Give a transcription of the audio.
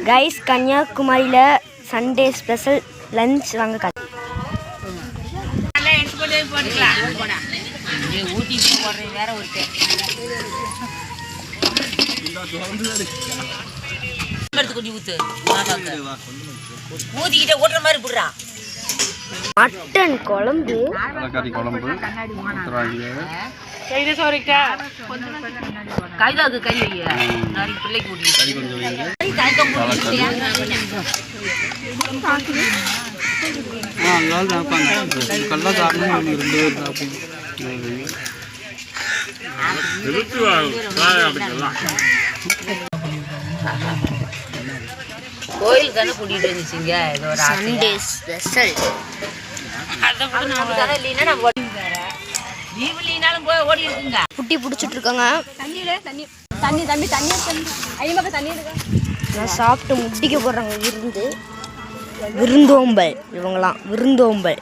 Guys, கன்னியாகுமரியில் Sunday special lunch வாங்க. Mutton குழம்பு, கோயில் தானே கூட்டிட்டு வந்துச்சுங்க. Sunday special. குட்டி பிடிச்சிட்டு இருக்காங்க. நான் சாப்பிட்டு முட்டிக்க போடுறாங்க. விருந்தோம்பல் இவங்களாம் விருந்தோம்பல்.